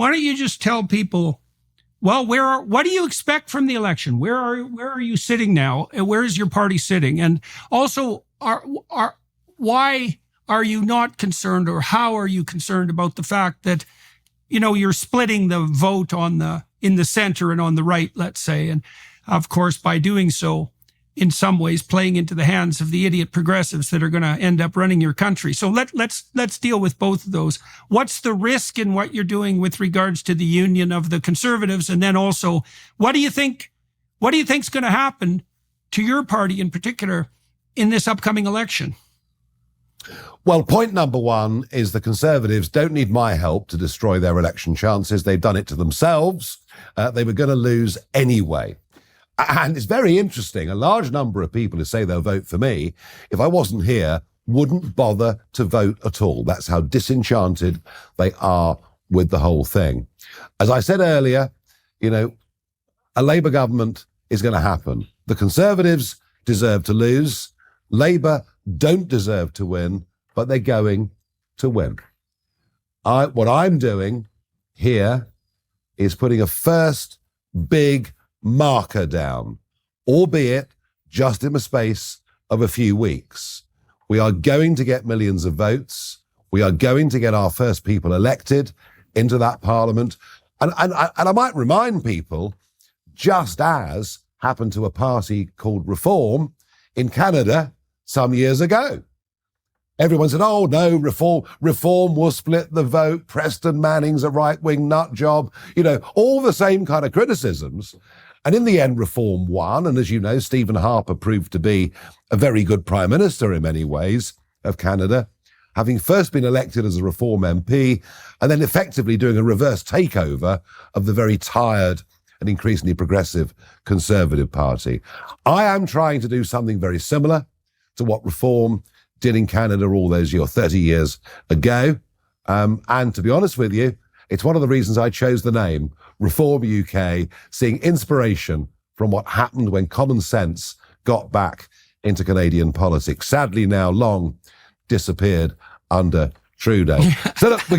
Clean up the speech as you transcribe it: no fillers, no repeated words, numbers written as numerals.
why don't you just tell people, well, what do you expect from the election? Where are you sitting now? And where is your party sitting? And also, why are you not concerned, or how are you concerned about the fact that, you're splitting the vote in the center and on the right, let's say, and of course, by doing so, in some ways, playing into the hands of the idiot progressives that are going to end up running your country. So let's deal with both of those. What's the risk in what you're doing with regards to the union of the Conservatives? And then also, what do you think's going to happen to your party in particular in this upcoming election? Well, point number one is the Conservatives don't need my help to destroy their election chances. They've done it to themselves. They were going to lose anyway. And it's very interesting. A large number of people who say they'll vote for me, if I wasn't here, wouldn't bother to vote at all. That's how disenchanted they are with the whole thing. As I said earlier, a Labour government is going to happen. The Conservatives deserve to lose. Labour don't deserve to win, but they're going to win. What I'm doing here is putting a first big marker down, albeit just in the space of a few weeks. We are going to get millions of votes. We are going to get our first people elected into that parliament. And I might remind people, just as happened to a party called Reform in Canada some years ago. Everyone said, oh, no, reform will split the vote. Preston Manning's a right-wing nut job. All the same kind of criticisms. And in the end, Reform won. And as you know, Stephen Harper proved to be a very good Prime Minister in many ways of Canada, having first been elected as a Reform MP and then effectively doing a reverse takeover of the very tired and increasingly progressive Conservative Party. I am trying to do something very similar to what Reform did in Canada all those 30 years ago. And to be honest with you, it's one of the reasons I chose the name Reform UK, seeing inspiration from what happened when common sense got back into Canadian politics. Sadly now long disappeared under Trudeau. So look, we're going